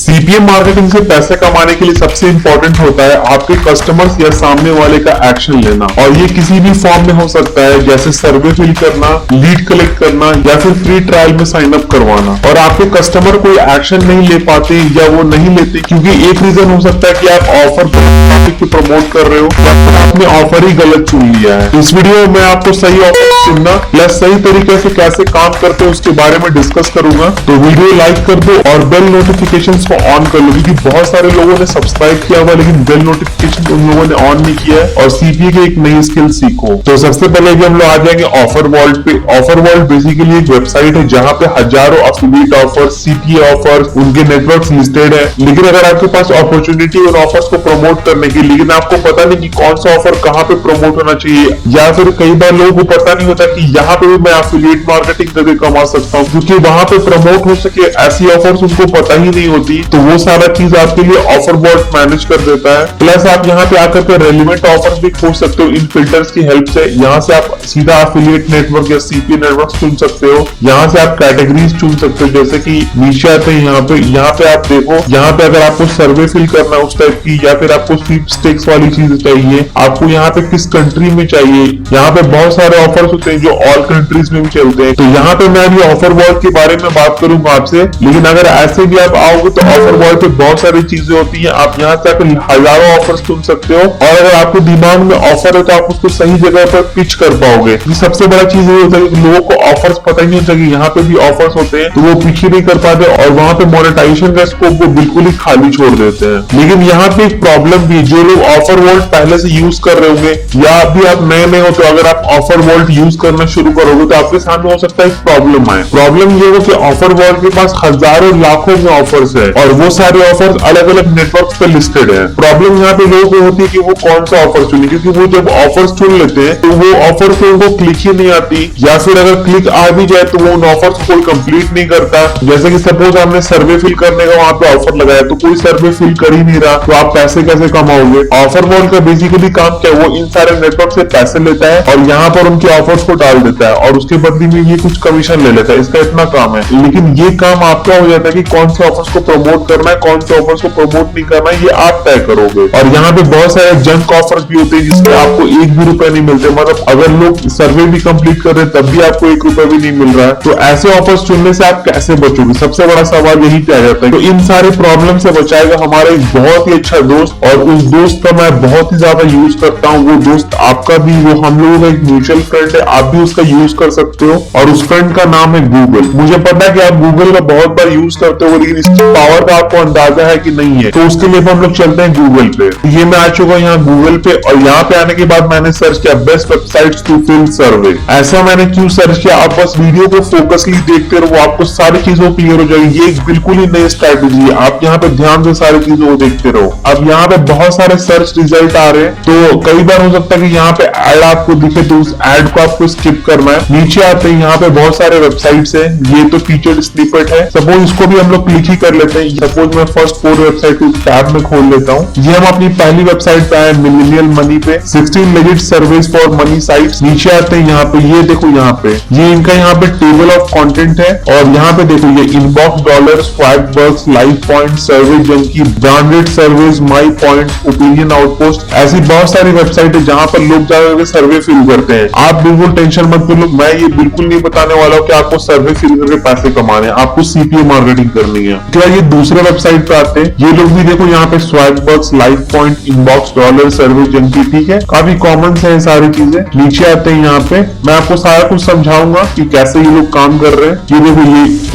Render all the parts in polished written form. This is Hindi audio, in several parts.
सीपीएम मार्केटिंग से पैसे कमाने के लिए सबसे इंपॉर्टेंट होता है आपके कस्टमर्स या सामने वाले का एक्शन लेना, और ये किसी भी फॉर्म में हो सकता है, जैसे सर्वे फिल करना, लीड कलेक्ट करना या फिर फ्री ट्रायल में साइन अप करवाना। और आपके कस्टमर कोई एक्शन नहीं ले पाते या वो नहीं लेते क्योंकि एक रीजन हो सकता है कि आप ऑफर को प्रमोट कर रहे हो या फिर आपने ऑफर ही गलत चुन लिया है। इस वीडियो में आपको सही ऑफर चुनना प्लस सही तरीके से कैसे काम करते हैं उसके बारे में डिस्कस करूंगा। तो वीडियो लाइक कर दो और बेल नोटिफिकेशन को ऑन कर लो, क्योंकि बहुत सारे लोगों ने सब्सक्राइब किया हुआ लेकिन बेल नोटिफिकेशन उन लोगों ने ऑन नहीं किया है। और सीपीए की एक नई स्किल सीखो। तो सबसे पहले भी हम लोग आ जाएंगे ऑफर वर्ल्ड पे। ऑफर वर्ल्ड बेसिकली एक वेबसाइट है जहां पे हजारों एफिलिएट ऑफर्स, सीपीए ऑफर्स, उनके नेटवर्क्स लिस्टेड है। लेकिन अगर आपके पास अपॉर्चुनिटी उन ऑफर्स को प्रमोट करने की, लेकिन आपको पता नहीं कि कौन सा ऑफर कहां पे प्रमोट होना चाहिए, या फिर कई बार लोगों को पता नहीं होता कि यहाँ पे भी मैं एफिलिएट मार्केटिंग करके कमा सकता हूँ, क्योंकि वहां पे प्रमोट हो सके ऐसी ऑफर्स उनको पता ही नहीं होती। तो वो सारा चीज आपके लिए ऑफर बोर्ड मैनेज कर देता है। प्लस आप यहाँ पे आकर के रेलिवेंट ऑफर्स भी खोज सकते हो इन फिल्टर्स की हेल्प से। यहाँ से आप सीधा एफिलिएट नेटवर्क या सीपीए नेटवर्क चुन सकते हो। यहाँ से आप कैटेगरीज चुन सकते हो, जैसे कि नीचे आते हैं यहाँ पे आप देखो, यहाँ पे अगर आपको सर्वे फिल करना है उस टाइप की, या फिर आपको स्वीपस्टेक्स वाली चीज चाहिए, आपको यहाँ पे किस कंट्री में चाहिए। यहाँ पे बहुत सारे ऑफर्स होते हैं जो ऑल कंट्रीज में भी चलते हैं। तो यहाँ पे मैं अभी ऑफर वर्ल्ड के बारे में बात करूंगा आपसे, लेकिन अगर ऐसे भी आप आओगे तो ऑफर वर्ल्ड पे बहुत सारी चीजें होती है। आप यहाँ से आकर हजारों ऑफर्स चुन सकते हो, और अगर आपके दिमाग में ऑफर है तो आप उसको सही जगह पर पिच कर पाओगे। सबसे बड़ा चीज ये होता है कि लोगों को ऑफर्स पता ही नहीं होता कि यहाँ पे भी ऑफर्स होते हैं, तो वो पिच ही नहीं कर पाते और वहां पे मोनेटाइजेशन का स्कोप वो बिल्कुल ही खाली छोड़ देते हैं। लेकिन यहाँ पे एक प्रॉब्लम भी, जो लोग ऑफर वर्ल्ड पहले से यूज कर रहे होंगे या अभी आप नए नए हो, तो अगर आप ऑफर वर्ल्ड यूज करना शुरू करोगे तो आपके सामने हो सकता है एक प्रॉब्लम आए। प्रॉब्लम ये हो कि ऑफर वर्ल्ड के पास हजारों लाखों में ऑफर्स है और वो सारे ऑफर्स अलग अलग नेटवर्क पे लिस्टेड है। प्रॉब्लम यहाँ पे लोगों को होती है कि वो कौन सा ऑफर चुने, क्योंकि वो जब ऑफर्स चुन लेते हैं तो वो ऑफर पे उनको क्लिक ही नहीं आती, या फिर अगर क्लिक आ भी जाए तो वो उन ऑफर्स को कोई कंप्लीट नहीं करता। जैसे कि सपोज आपने सर्वे फिल करने का वहां पे ऑफर लगाया, तो कोई सर्वे फिल कर ही नहीं रहा, तो आप पैसे कैसे कमाओगे। ऑफर वर्ल्ड का बेसिकली काम क्या है, वो इन सारे नेटवर्क से पैसे लेता है और यहाँ पर उनके ऑफर्स को डाल देता है और उसके बदले में ये कुछ कमीशन ले लेता है। इसका इतना काम है। लेकिन ये काम आपका हो जाता है कि कौन से ऑफर्स को प्रमोट करना है, कौन से ऑफर्स को प्रमोट नहीं करना है, ये आप तय करोगे। और यहाँ पे बहुत सारे जंक ऑफर्स भी होते हैं जिसमें आपको 1 भी रुपए नहीं मिलते, मतलब अगर लोग सर्वे भी कंप्लीट कर रहे हैं तब भी आपको 1 रुपए भी नहीं मिल रहा है। तो ऐसे ऑफर्स चुनने से आप कैसे बचोगे, सबसे बड़ा सवाल यही पे आ जाता है। तो इन सारे प्रॉब्लम से बचाएगा हमारा एक बहुत ही अच्छा दोस्त, और उस दोस्त का मैं बहुत ही ज्यादा यूज करता हूँ। वो दोस्त आपका भी, वो हम लोगों का एक म्यूचुअल फ्रेंड है, आप भी उसका यूज कर सकते हो, और उस फ्रेंड का नाम है गूगल। मुझे पता है कि आप गूगल का बहुत बार यूज करते हो, लेकिन इसकी पावर का आपको अंदाजा है कि नहीं है। तो उसके लिए हम लोग चलते हैं गूगल पे। ये मैं आ चुका हूँ यहाँ गूगल पे, और यहाँ पे आने के बाद मैंने सर्च किया बेस्ट वेबसाइट्स टू फिल सर्वे। ऐसा मैंने क्यों सर्च किया, आप बस वीडियो को फोकसली देखते रहो, आपको सारी चीजों क्लियर हो जाएगी। ये एक बिल्कुल ही नई स्ट्रैटेजी है, आप यहाँ पे ध्यान से सारी चीजों को देखते रहो। अब यहाँ पे बहुत सारे सर्च रिजल्ट आ रहे हैं, तो कई बार हो सकता है कि यहाँ पे एड आपको दिखे, तो उस एड को आपको स्किप करना है। नीचे आते हैं, यहाँ पे बहुत सारे वेबसाइट्स हैं। ये तो फीचर्ड स्निपेट है, सपोज इसको भी हम लोग क्लिक ही कर लेते हैं। सपोज मैं फर्स्ट 4 वेबसाइट को टैब में खोल लेता हूँ। ये हम अपनी पहली वेबसाइट पे आए, मिलेनियल मनी पे, 16 legit service for money sites. नीचे आते हैं, यहाँ पे ये देखो, यहाँ पे ये इनका यहाँ पे टेबल ऑफ कंटेंट है, और यहाँ पे देखो ये Inbox Dollar, Swag bugs, life Point, Survey Junkie, Branded Service, My Point, Opinion Outpost, ऐसी बहुत सारी वेबसाइट है जहां पर लोग जाकर सर्वे फिल करते हैं। आप बिल्कुल टेंशन मत लो, मैं ये बिल्कुल नहीं बताने वाला हूँ कि आपको सर्वे फिल करके पैसे कमाने हैं, आपको सीपीए मार्केटिंग करनी है। क्या ये दूसरे वेबसाइट पे आते हैं, ये लोग भी देखो यहाँ पे swag bugs, life point, inbox dollar, survey junkie, ठीक है, काफी कॉमन है सारी चीजें। नीचे आते हैं, यहाँ पे मैं आपको सारा कुछ समझाऊंगा कि कैसे ये लोग काम कर रहे हैं। ये देखो,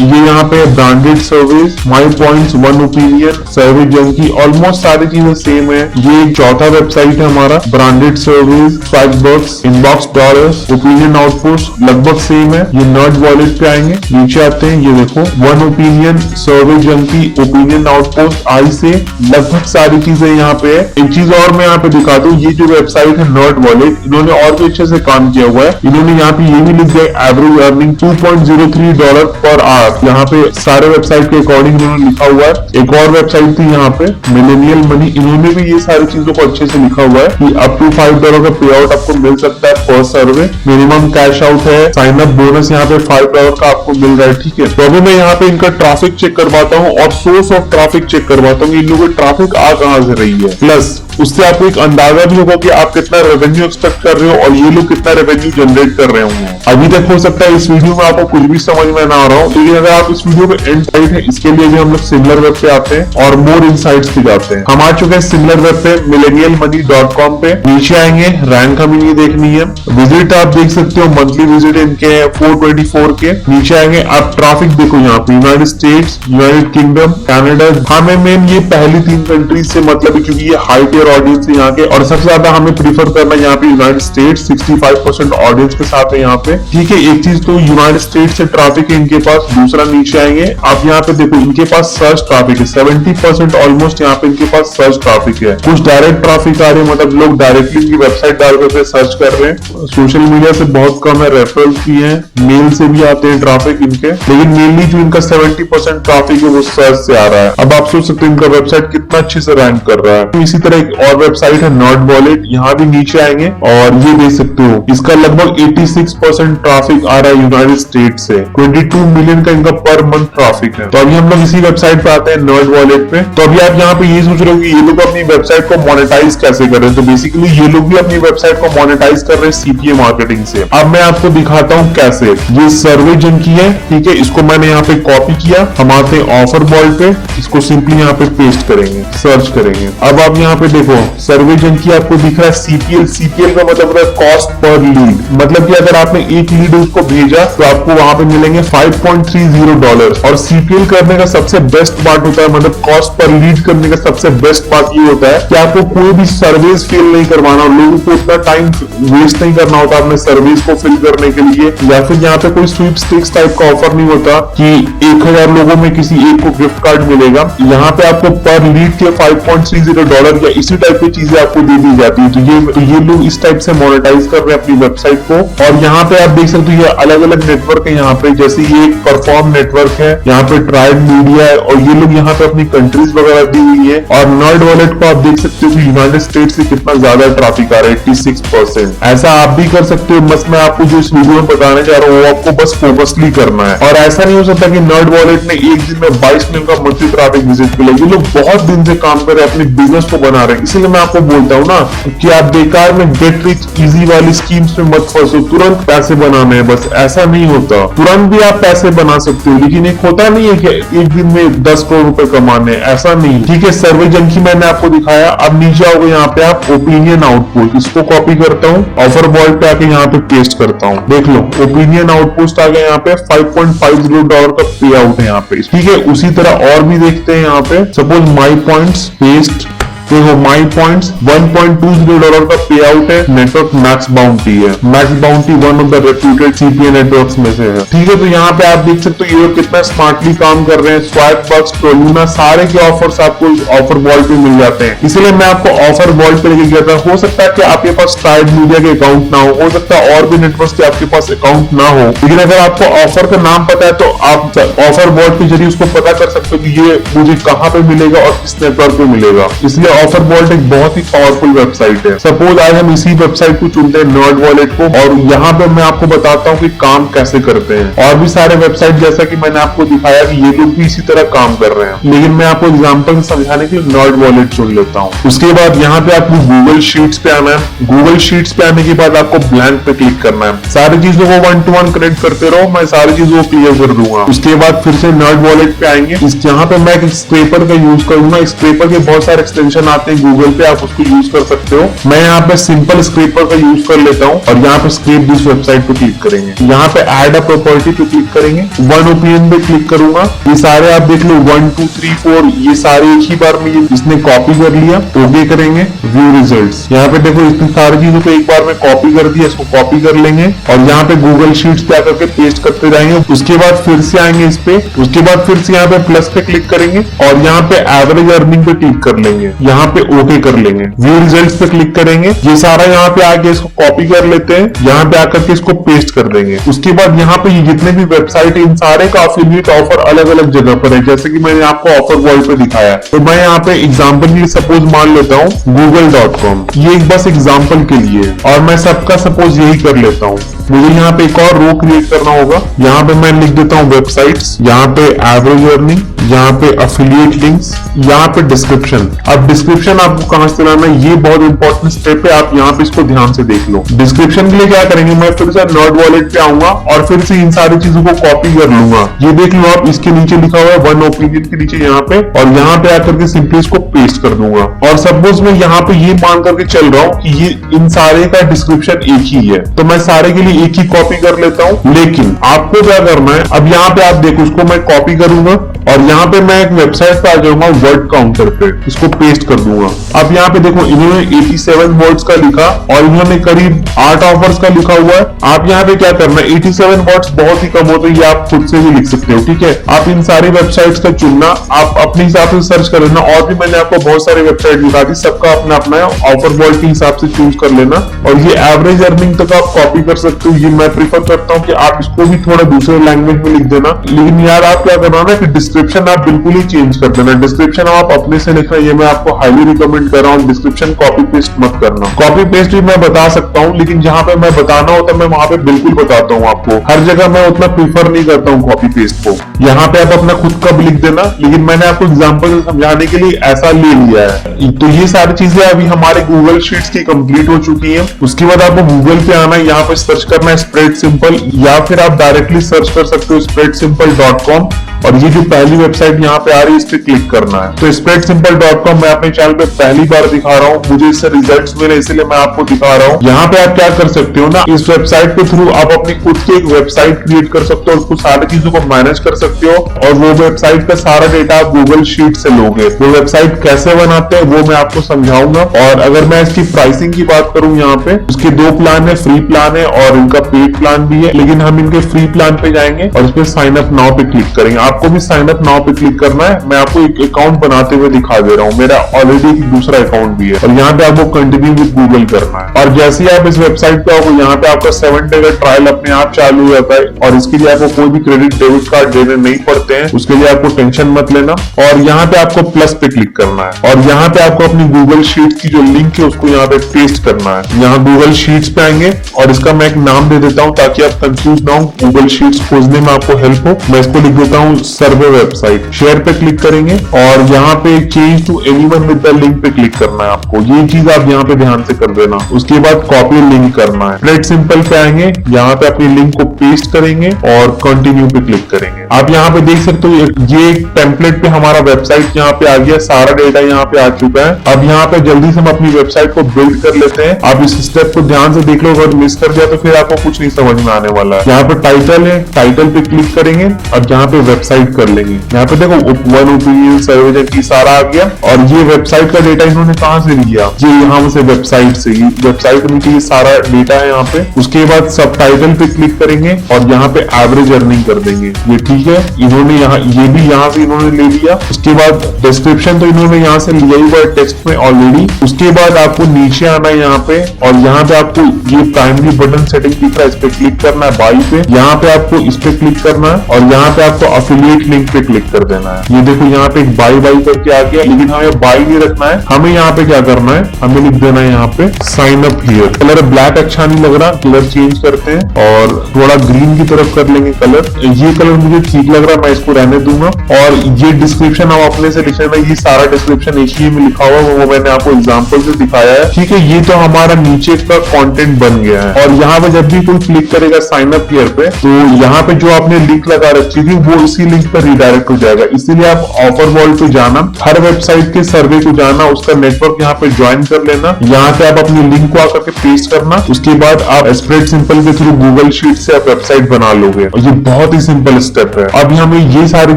ये यहाँ पे Branded Service, My Points, One Opinion, Survey Junkie, almost सारी चीजें सेम है। ये एक चौथा वेबसाइट है हमारा, branded service, swag bugs, inbox dollars, opinion outpost, लगभग सेम है। ये नर्ड वॉलेट पे आएंगे, नीचे आते हैं, ये देखो one Opinion, Survey junkie, opinion outpost, आई से लगभग सारी चीजें यहाँ पे है। एक चीज और मैं यहाँ पे दिखा दूं, ये जो वेबसाइट है नर्ड वॉलेट, इन्होंने और भी अच्छे से काम किया हुआ है। इन्होंने यहाँ पे ये भी लिख दिया एवरेज अर्निंग $2.03 पर आवर। यहाँ पे सारे वेबसाइट के अकॉर्डिंग इन्होंने लिखा हुआ है। एक और वेबसाइट थी यहाँ पे मिलेनियल मनी, इन्होंने भी ये सारी चीजों को अच्छे से लिखा हुआ है कि अप टू $5 का पे आउट आपको मिल सकता है पर सर्वे, मिनिमम कैश आउट है, साइन अप बोनस यहाँ पे $5 का आपको मिल रहा है। ठीक है, तो अभी मैं यहाँ पे इनका ट्रैफिक चेक करवाता हूँ और सोर्स ऑफ ट्रैफिक चेक करवाता हूँ, इन लोगों की ट्रैफिक आ कहां से रही है, प्लस उससे आपको एक अंदाजा भी होगा कि आप कितना रेवेन्यू एक्सपेक्ट कर रहे हो और ये लोग कितना रेवेन्यू जनरेट कर रहे होंगे। अभी तक हो सकता है इस वीडियो में आपको कुछ भी समझ में ना आ रहा हो, लेकिन अगर आप इस वीडियो में एंड साइड है, इसके लिए भी हम लोग सिमिलर वेब पे आते हैं और मोर इनसाइट्स पे जाते हैं। हम आ चुके हैं सिमिलर वेब पे millennialmoney.com पे। नीचे आएंगे, रैंक हमें ये देखनी है, विजिट आप देख सकते हो, मंथली विजिट इनके 424 के। नीचे आएंगे, आप ट्रैफिक देखो यहाँ पे, United states, United kingdom, Canada. हमें मेन ये पहली 3 कंट्रीज से मतलब है, क्योंकि ये हाई टियर ऑडियंस है यहाँ के, और सबसे ज्यादा हमें प्रीफर करना है यहाँ पे यूनाइटेड स्टेट्स, 65% ऑडियंस के साथ है यहाँ पे। ठीक है, एक चीज तो यूनाइटेड स्टेट्स से ट्रैफिक है इनके पास। दूसरा नीचे आएंगे, आप यहाँ पे देखो इनके पास सर्च ट्रैफिक है, 70% ऑलमोस्ट यहाँ पे इनके पास सर्च ट्रैफिक है। कुछ डायरेक्ट ट्रैफिक आ रहे हैं, मतलब लोग डायरेक्टली इनकी वेबसाइट डाल करके सर्च कर रहे हैं। सोशल मीडिया से बहुत कम है, रेफरल्स भी है, मेल से भी आते हैं ट्रैफिक इनके, लेकिन मेनली जो इनका 70% ट्रैफिक है वो सर्च से आ रहा है। अब आप सोच सकते हैं इनका वेबसाइट कितना अच्छे से रैंक कर रहा है। इसी तरह एक और वेबसाइट है नॉट वॉलेट, यहाँ भी नीचे आएंगे और ये देख सकते हो, इसका लगभग 86% ट्रैफिक आ रहा है यूनाइटेड स्टेट से। 22 मिलियन का इनका पर मंथ ट्रैफिक है। तो अभी हम लोग इसी वेबसाइट पे आते हैं, नॉट वॉलेट पे। तो अभी आप यहाँ पे ये सोच रहे हो कि ये लोग अपनी वेबसाइट को मोनेटाइज कैसे कर रहे हैं, तो बेसिकली ये लोग भी अपनी वेबसाइट को मोनेटाइज कर रहे हैं सीपीए मार्केटिंग से। अब मैं आपको दिखाता हूँ कैसे। ये सर्वे जन की है, ठीक है, इसको मैंने यहाँ पे कॉपी किया। हम आते हैं ऑफर बॉल पे, इसको सिंपली यहाँ पे पेस्ट करेंगे, सर्च करेंगे। अब आप यहाँ पे देखो, सर्वे जन की आपको दिख रहा है सीपीएल। सीपीएल का मतलब है कॉस्ट पर लीड, मतलब कि अगर आपने एक लीड उसको भेजा तो आपको वहां पे मिलेंगे $5.30। और सीपीएल करने का सबसे बेस्ट पार्ट होता है, मतलब कॉस्ट पर लीड करने का सबसे बेस्ट पार्ट ये होता है कि आपको कोई भी सर्विस फिल नहीं करवाना, लोगों को उतना टाइम वेस्ट नहीं करना होता अपने सर्विस को फिल करने के लिए, या फिर यहाँ पे कोई स्वीपस्टिक्स टाइप का ऑफर नहीं होता कि 1000 लोगों में किसी एक को गिफ्ट कार्ड मिलेगा। यहाँ पे आपको पर लीड के $5.30 या इसी टाइप की चीजें आपको दे दी जाती है। तो ये लोग इस टाइप से मोनेटाइज कर रहे हैं अपनी वेबसाइट को। और यहाँ पे आप देख सकते हो ये अलग अलग नेटवर्क है यहाँ पे, जैसे ये एक परफॉर्म नेटवर्क है, यहाँ पे ट्राइड मीडिया है, और ये लोग यहाँ पे अपनी कंट्रीज वगैरह दी हुई है। और नॉट वॉलेट को आप देख सकते हो कि यूनाइटेड स्टेट्स से कितना ज्यादा ट्रैफिक आ रहा है, 86%। ऐसा आप भी कर सकते हो, बस मैं आपको जो इस वीडियो में बताने जा रहा हूँ वो आपको बस फोकसली करना है। और ऐसा नहीं हो सकता कि नॉट वॉलेट ने एक दिन में 22 मिलियन का मंथली ट्रैफिक विजिट मिले। ये लोग बहुत दिन से काम कर रहे हैं, अपने बिजनेस को बना रहे हैं। इसीलिए मैं आपको बोलता हूँ ना कि आप बेकार में गेट रिच इजी वाली स्कीम्स में मत फंसो। तुरंत पैसे बनाने हैं, बस ऐसा नहीं होता। तुरंत भी आप पैसे बना सकते हो, लेकिन एक होता नहीं है कि एक दिन में 10 करोड़ रुपए कमाने, ऐसा नहीं। ठीक है, सर्वे जन की मैंने आपको दिखाया। अब नीचे आओगे यहाँ पे आप ओपिनियन आउटपुट, इसको कॉपी करता हूँ, ऑफर बॉल पे आके यहाँ पे पेस्ट करता हूँ। देख लो, ओपिनियन आउटपुट आ गया यहाँ पे, $5.50 का पे आउट है यहाँ पे। ठीक है, उसी तरह और भी देखते हैं यहाँ पे। सपोज माई पॉइंट्स पेस्ट, देखो माई पॉइंट्स $1.20 का पे आउट है। नेटवर्क मैक्स बाउंटी है, max bounty one of the reputed CPA networks में से है। ठीक है, तो यहाँ पे आप देख सकते हो ये लोग कितना स्मार्टली काम कर रहे हैं। स्वैग बक्स, टोलूना, सारे के ऑफर्स आपको ऑफर बॉल पे मिल जाते हैं। इसीलिए मैं आपको ऑफर बॉल पे लेके गया था। हो सकता है कि आपके पास ट्राइड मीडिया के अकाउंट ना हो सकता है और भी नेटवर्क्स के आपके पास अकाउंट ना हो, लेकिन अगर आपको ऑफर का नाम पता है तो आप ऑफर बॉल के जरिए उसको पता कर सकते हो कि ये मुझे कहाँ पे मिलेगा और किस नेटवर्क पे मिलेगा। इसलिए ऑफर वॉलेट एक बहुत ही पावरफुल वेबसाइट है। सपोज आज हम इसी वेबसाइट को चुनते हैं, नॉट वॉलेट को, और यहाँ पे मैं आपको बताता हूँ कि काम कैसे करते हैं। और भी सारे वेबसाइट जैसा कि मैंने आपको दिखाया कि ये लोग भी इसी तरह काम कर रहे हैं, लेकिन मैं आपको एग्जांपल समझाने के लिए नॉट वॉलेट चुन लेता हूँ। उसके बाद यहाँ पे आपको गूगल शीट्स पे आना है। गूगल शीट्स पे आने के बाद आपको ब्लैंक पे क्लिक करना है। सारी चीजों को 1 to 1 कनेक्ट करते रहो, मैं सारी चीजों को क्लियर कर दूंगा। उसके बाद फिर से नॉट वॉलेट पे आएंगे। यहाँ पे मैं स्क्रैपर का यूज करूंगा। स्क्रैपर के बहुत सारे एक्सटेंशन आते हैं गूगल पे, आप उसको यूज कर सकते हो। मैं यहाँ पे सिंपल स्क्रैपर का यूज कर लेता हूँ और यहाँ पे स्क्रैप दिस वेबसाइट पे क्लिक करेंगे। यहाँ पे ऐड अ प्रॉपर्टी पे क्लिक करेंगे, वन ओपिनियन पे क्लिक करूंगा। ये सारे आप देख लो 1 2 3 4 ये सारे एक ही बार में इसने कॉपी कर लिया। ओके करेंगे, व्यू रिजल्ट्स। यहाँ पे देखो इसने सारी चीजों को एक बार में कॉपी कर दिया, इसको कॉपी कर लेंगे और यहाँ पे गूगल शीट्स पे आकर के पेस्ट करते जाएंगे। उसके बाद फिर से आएंगे इस पे, उसके बाद फिर से यहाँ पे प्लस पे क्लिक करेंगे और यहाँ पे एवरेज अर्निंग पे क्लिक कर लेंगे। यहाँ पे ओके कर लेंगे, व्यू रिजल्ट्स पे क्लिक करेंगे। ये सारा यहाँ पे आके इसको कॉपी कर लेते हैं, यहाँ पे आकर के इसको पेस्ट कर देंगे। उसके बाद यहाँ पे जितने भी वेबसाइट इन सारे का अफिलिएट ऑफर अलग अलग जगह पर है, जैसे कि मैंने आपको ऑफर वॉल पे दिखाया। तो मैं यहाँ पे एग्जाम्पल के लिए सपोज मान लेता हूँ google.com, ये एक बस एग्जाम्पल के लिए, और मैं सबका सपोज यही कर लेता हूँ। मुझे यहाँ पे एक और रो क्रिएट करना होगा, यहाँ पे मैं लिख देता हूँ वेबसाइट्स, यहाँ पे एवरेज अर्निंग, यहाँ पे अफिलिएट लिंक्स, यहाँ पे डिस्क्रिप्शन। अब डिस्क्रिप्शन आपको कहां से लाना है, ये बहुत इंपॉर्टेंट स्टेप है, आप यहाँ पे इसको ध्यान से देख लो। डिस्क्रिप्शन के लिए क्या करेंगे, मैं फिर से नर्ड वॉलेट पे आऊंगा और फिर से इन सारी चीजों को कॉपी कर लूंगा। ये देख लो आप, इसके नीचे लिखा हुआ है वन ओपिनियन के नीचे यहाँ पे, और यहाँ पे आकर के सिंपली इसको पेस्ट कर दूंगा। और सपोज मैं यहाँ पे ये मान करके चल रहा हूँ कि ये इन सारे का डिस्क्रिप्शन एक ही है, तो मैं सारे के लिए एक ही कॉपी कर लेता हूँ। लेकिन आपको क्या करना है, अब यहाँ पे आप देखो, इसको मैं कॉपी करूंगा और यहाँ पे मैं एक वेबसाइट पे आ जाऊंगा, वर्ड काउंटर पे इसको पेस्ट कर दूंगा। अब यहाँ पे देखो, इन्होंने 87 वर्ड्स का लिखा और इन्होंने करीब 8 ऑफर्स का लिखा हुआ है। आप यहाँ पे क्या करना है, 87 वर्ड्स बहुत ही कम होते हैं, ये आप खुद से भी लिख सकते हो, ठीक है। आप इन सारी वेबसाइट्स का चुनना, आप अपने हिसाब से सर्च कर लेना, और भी मैंने आपको बहुत सारी वेबसाइट दिखा दी, सबका अपना अपना ऑफर वर्ड के हिसाब से चूज कर लेना। और ये एवरेज अर्निंग तक आप कॉपी कर सकते हो। ये मैं प्रीफर करता हूँ कि आप इसको भी थोड़ा दूसरे लैंग्वेज में लिख देना, लेकिन यार आप क्या करना ना कि डिस्क्रिप्शन आप बिल्कुल ही चेंज कर देना। डिस्क्रिप्शन आप अपने से लिखना, ये मैं आपको हाईली रिकमेंड कर रहा हूँ। डिस्क्रिप्शन कॉपी पेस्ट मत करना। कॉपी पेस्ट भी मैं बता सकता हूँ, लेकिन जहां पे मैं बताना होता है मैं वहां पे बिल्कुल बताता हूँ आपको। हर जगह मैं उतना प्रीफर नहीं करता हूँ कॉपी पेस्ट को। यहाँ पे आप अपना खुद का भी लिख देना, लेकिन मैंने आपको एग्जाम्पल समझाने के लिए ऐसा ले लिया है। तो ये सारी चीजें अभी हमारे गूगल शीट्स की कंप्लीट हो चुकी है। उसके बाद आपको गूगल पे आना है, यहाँ पे सर्च करना है स्प्रेड सिंपल, या फिर आप डायरेक्टली सर्च कर सकते हो spreadsimple.com, और ये जो पहली वेबसाइट यहाँ पे आ रही है इस पे क्लिक करना है। तो spreadsimple.com मैं अपने चैनल पे पहली बार दिखा रहा हूँ, मुझे इससे रिजल्ट्स मिले इसलिए मैं आपको दिखा रहा हूँ। यहाँ पे आप क्या कर सकते हो ना, इस वेबसाइट के थ्रू आप अपनी खुद की एक वेबसाइट क्रिएट कर सकते हो, उसको सारी चीजों को मैनेज कर सकते हो, और वो वेबसाइट का सारा डेटा आप गूगल शीट से लोगे। वो वेबसाइट कैसे बनाते हैं वो मैं आपको समझाऊंगा। और अगर मैं इसकी प्राइसिंग की बात करूँ, यहाँ पे उसके 2 प्लान है, फ्री प्लान है और इनका पेड प्लान भी है, लेकिन हम इनके फ्री प्लान पे जाएंगे और इस पे साइन अप नाउ पे क्लिक करेंगे। आपको भी साइन अप नाउ पे क्लिक करना है। मैं आपको एक अकाउंट बनाते हुए दिखा दे रहा हूँ, मेरा ऑलरेडी एक दूसरा अकाउंट भी है, और यहाँ पे आपको कंटिन्यू विद गूगल करना है। और जैसे ही आप इस वेबसाइट पे आओगे, यहाँ पे आपका 7 डे का ट्रायल अपने आप चालू हो जाता है, और इसके लिए आपको कोई भी क्रेडिट डेबिट कार्ड देने नहीं पड़ते हैं, उसके लिए आपको टेंशन मत लेना। और यहाँ पे आपको प्लस पे क्लिक करना है, और यहाँ पे आपको अपनी गूगल शीट की जो लिंक है उसको यहाँ पे पेस्ट करना है। यहाँ गूगल शीट्स पे आएंगे, और इसका मैं एक नाम दे देता हूँ ताकि आप कंफ्यूज ना हो, गूगल शीट्स खोजने में आपको हेल्प हो। मैं इसको लिख देता हूँ सर्वे वेबसाइट। शेयर पे क्लिक करेंगे और यहाँ पे change to anyone with the link पे क्लिक करना है आपको। ये चीज आप यहाँ पे ध्यान से कर देना। उसके बाद कॉपी लिंक करना है। स्प्रेड सिंपल पे आएंगे, यहाँ पे अपनी लिंक को पेस्ट करेंगे और कंटिन्यू पे क्लिक करेंगे। आप यहाँ पे देख सकते हो, ये एक टेम्पलेट पे हमारा वेबसाइट यहाँ पे आ गया, सारा डेटा यहाँ पे आ चुका है। अब यहाँ पे जल्दी से हम अपनी वेबसाइट को बिल्ड कर लेते हैं। आप इस स्टेप को ध्यान से देख लो, अगर मिस कर दिया तो फिर आपको कुछ नहीं समझ में आने वाला है। यहाँ पे टाइटल है, टाइटल पे क्लिक करेंगे और यहाँ पे वेबसाइट कर लेंगे। यहाँ पे देखो वन ओपिनियन सर्वे की सारा आ गया, और ये वेबसाइट का डेटा इन्होंने कहाँ से लिया, ये यहाँ से वेबसाइट से, वेबसाइट में ये सारा डेटा है यहाँ पे। उसके बाद सब टाइटल पे क्लिक करेंगे और यहाँ पे एवरेज अर्निंग कर देंगे। ये ठीक है, इन्होंने यहाँ ये भी यहाँ से इन्होंने ले लिया। उसके बाद डिस्क्रिप्शन तो इन्होंने यहाँ से लिया ही हुआ है टेक्स्ट में ऑलरेडी। उसके बाद आपको नीचे आना है यहाँ पे, और यहाँ पे आपको ये प्राइमरी बटन सेटिंग दिख रहा है, इस पे क्लिक करना है, बाई पे। यहाँ पे आपको इस पे क्लिक करना है और यहाँ पे आपको अफिलिएट लिंक पे क्लिक कर देना है। ये देखो यहाँ पे एक बाई करके आ गया, लेकिन हमें बाई नहीं रखना है, हमें यहाँ पे क्या करना है, हमें लिख देना है यहाँ पे sign up here. Colour black अच्छा नहीं लग रहा, कलर चेंज करते हैं और थोड़ा ग्रीन की तरफ कर लेंगे कलर। ये कलर मुझे ठीक लग रहा है, मैं इसको रहने दूंगा। और ये डिस्क्रिप्शन आप अपने से लिख लेना, ये सारा डिस्क्रिप्शन एक ही में लिखा हुआ है, वो मैंने आपको एग्जाम्पल से दिखाया है, ठीक है। ये तो हमारा नीचे का कंटेंट बन गया है। और यहाँ पे जब भी कोई क्लिक करेगा साइन अप हियर पे, तो यहाँ पे जो आपने लिंक लगा रखी थी वो इसी लिंक पर रिडायरेक्ट हो जाएगा। इसीलिए आप ऑफर वॉल पे जाना, हर वेबसाइट के सर्वे को जाना, उसका नेटवर्क यहाँ पे ज्वाइन कर लेना, यहाँ पे आप अपनी लिंक को आकर के पेस्ट करना। उसके बाद आप स्प्रेड सिंपल के थ्रू गूगल शीट से आप वेबसाइट बना लोगे, और ये बहुत ही सिंपल स्टेप है। अब हमें ये सारी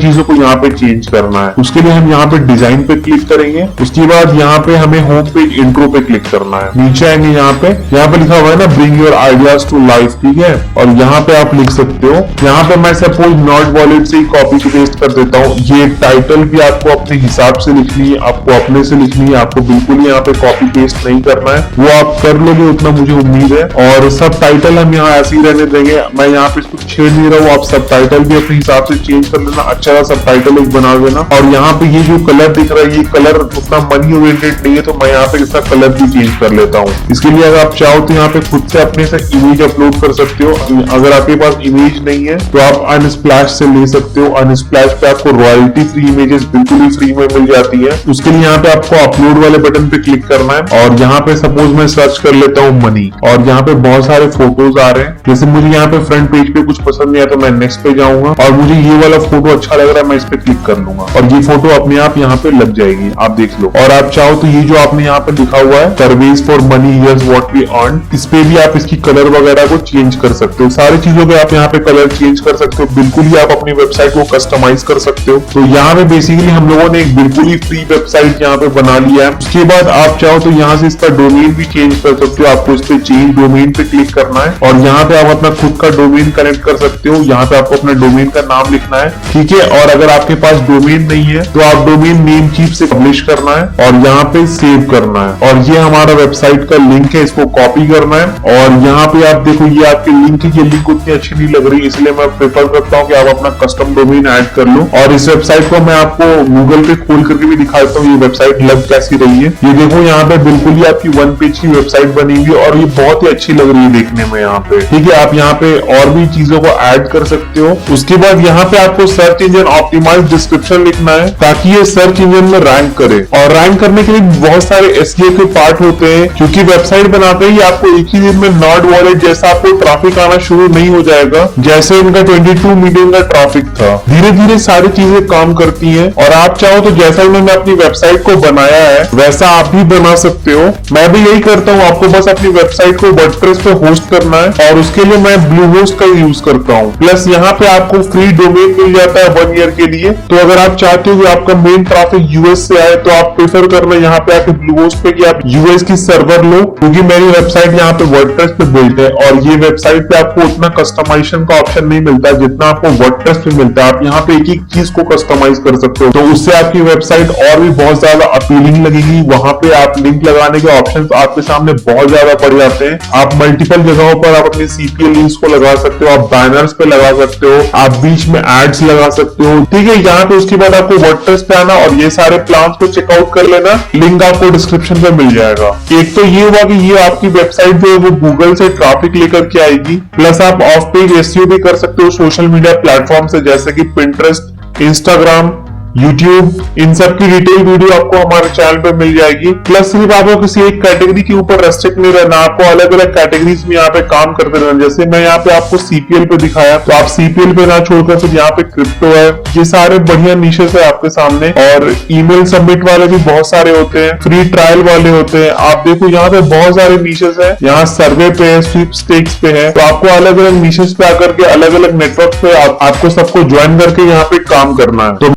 चीजों को यहाँ पे चेंज करना है। उसके लिए हम यहाँ पे डिजाइन पे क्लिक करेंगे। उसके बाद यहाँ पे हमें होम पेज इंट्रो पे क्लिक करना है। नीचे आएंगे, यहाँ पे लिखा हुआ है ना, bring your ideas first to life, ठीक है। और यहाँ पे आप लिख सकते हो, यहाँ पे मैं सपोज नॉट वॉलेट से ही कॉपी पेस्ट कर देता हूँ। ये टाइटल भी आपको अपने हिसाब से लिखनी है, आपको अपने से लिखनी है, आपको बिल्कुल ही यहाँ पे कॉपी पेस्ट नहीं करना है, वो आप कर लोगे उतना मुझे उम्मीद है। और सब टाइटल हम यहाँ ऐसे ही रहने देंगे, मैं यहाँ पे इसको छेड़ नहीं रहा हूँ। आप सब टाइटल भी अपने हिसाब से चेंज कर लेना, अच्छा सा सब टाइटल एक बना देना। और यहाँ पे ये जो कलर दिख रहा है, ये कलर उतना मनी ओरिएंटेड नहीं है, तो मैं यहाँ पे इसका कलर भी चेंज कर लेता हूँ। इसके लिए अगर आप चाहो तो यहाँ पे खुद से अपने से इमेज अपलोड कर सकते हो। अगर आपके पास इमेज नहीं है तो आप अनस्प्लैश से ले सकते हो। अनस्प्लैश पे आपको रॉयल्टी फ्री इमेजेस बिल्कुल ही फ्री में मिल जाती है। उसके लिए यहाँ पे आपको अपलोड वाले बटन पे क्लिक करना है और यहाँ पे सपोज मैं सर्च कर लेता हूँ मनी, और यहाँ पे बहुत सारे फोटोज आ रहे हैं। जैसे मुझे यहाँ पे फ्रंट पेज पे कुछ पसंद नहीं आया तो मैं नेक्स्ट पे जाऊंगा और मुझे ये वाला फोटो अच्छा लग रहा है, मैं इस पे क्लिक कर लूंगा और ये फोटो अपने आप यहाँ पे लग जाएगी, आप देख लो। और आप चाहो तो ये जो आपने यहाँ पे लिखा हुआ है service for money here's what we earn, इस पे भी आप इसकी कलर वगैरह को चेंज कर सकते हो। सारी चीजों पे आप यहाँ पे कलर चेंज कर सकते हो, बिल्कुल ही आप अपनी वेबसाइट को कस्टमाइज कर सकते हो। तो यहाँ पे बेसिकली हम लोगों ने एक बिल्कुल ही फ्री वेबसाइट यहाँ पे बना लिया है। उसके बाद आप चाहो तो यहाँ से इसका डोमेन भी चेंज कर सकते हो। आपको इस पे चेंज डोमेन पे क्लिक करना है और यहाँ पे आप अपना खुद का डोमेन कनेक्ट कर सकते हो। यहाँ पे आपको अपने डोमेन का नाम लिखना है, ठीक है। और अगर आपके पास डोमेन नहीं है तो आप डोमेन नेम चीफ से पब्लिश करना है और यहाँ पे सेव करना है। और ये हमारा वेबसाइट का लिंक है, इसको कॉपी करना है और यहाँ पे आप देखो ये आपकी लिंक है, ये लिंक उतनी अच्छी नहीं लग रही, इसलिए मैं प्रेफर करता हूँ कि आप अपना कस्टम डोमेन ऐड कर लो। और इस वेबसाइट को मैं आपको गूगल पे खोल करके भी दिखा देता हूँ ये वेबसाइट लग कैसी रही है। ये देखो यहाँ पे बिल्कुल ही आपकी वन पेज की वेबसाइट बनी हुई है और ये बहुत ही अच्छी लग रही है देखने में यहाँ पे, ठीक है। आप यहाँ पे और भी चीजों को ऐड कर सकते हो। उसके बाद यहाँ पे आपको सर्च इंजन ऑप्टिमाइज डिस्क्रिप्शन लिखना है ताकि ये सर्च इंजन में रैंक करे। और रैंक करने के लिए बहुत सारे एसईओ के पार्ट होते हैं, क्योंकि वेबसाइट बनाते ही आपको एक ही दिन में नॉट वॉलेट जैसा आपको ट्रैफिक आना शुरू नहीं हो जाएगा जैसे इनका 22 मिलियन का ट्रैफिक था। धीरे धीरे सारी चीजें काम करती हैं और आप चाहो तो जैसा मैंने अपनी वेबसाइट को बनाया है वैसा आप भी बना सकते हो। मैं भी यही करता हूँ, आपको बस अपनी वेबसाइट को वर्डप्रेस पे होस्ट करना है और उसके लिए मैं ब्लूहोस्ट का यूज करता हूँ। प्लस यहाँ पे आपको फ्री डोमेन मिल जाता है 1 ईयर के लिए। तो अगर आप चाहते हो कि आपका मेन ट्रैफिक यूएस से आए तो आप प्रेफर करना यहाँ पे आके ब्लूहोस्ट पे कि आप यूएस की सर्वर लो, क्योंकि मेरी वेबसाइट यहाँ पे वर्डप्रेस पे बिल्ट है और ये वेबसाइट पे आपको उतना कस्टमाइजेशन का ऑप्शन नहीं मिलता जितना आपको वर्डप्रेस पे मिलता है। आप यहाँ पे एक एक चीज को कस्टमाइज कर सकते हो, तो उससे आपकी वेबसाइट और भी बहुत ज्यादा अपीलिंग लगेगी। वहां पे आप लिंक लगाने के ऑप्शंस आपके सामने बहुत ज्यादा बढ़ जाते हैं। आप मल्टीपल जगहों पर आप अपने सीपीएल लिंक्स को लगा सकते हो, आप बैनर्स पे लगा सकते हो, आप बीच में एड्स लगा सकते हो, ठीक है। यहाँ पे उसके बाद आपको वर्डप्रेस पे आना और ये सारे प्लान्स को चेकआउट कर लेना, लिंक आपको डिस्क्रिप्शन पे मिल जाएगा। एक तो ये हुआ कि ये आपकी वेबसाइट जो है वो गूगल से ट्रैफिक लेकर के आएगी, प्लस आप ऑफ पेज एसईओ भी कर सकते हो सोशल मीडिया प्लेटफॉर्म से, जैसे कि पिंटरेस्ट, इंस्टाग्राम, यूट्यूब, इन सब की डिटेल वीडियो आपको हमारे चैनल पे मिल जाएगी। प्लस सिर्फ आपको किसी एक कैटेगरी के ऊपर रेस्ट्रिक्ट नहीं रहना, आपको अलग अलग कैटेगरीज में यहाँ पे काम करते रहना। जैसे मैं यहाँ पे आपको सीपीएल पे दिखाया, तो आप सीपीएल पे ना छोड़कर फिर यहाँ पे क्रिप्टो है, ये सारे बढ़िया निशेस है आपके सामने। और ईमेल सबमिट वाले भी बहुत सारे होते हैं, फ्री ट्रायल वाले होते हैं। आप देखो यहाँ पे बहुत सारे निशेस है, यहाँ सर्वे पे है, स्वीपस्टेक्स पे है। तो आपको अलग अलग निशेस पे आकर के अलग अलग नेटवर्क पे आपको सबको ज्वाइन करके यहाँ पे काम करना है। तो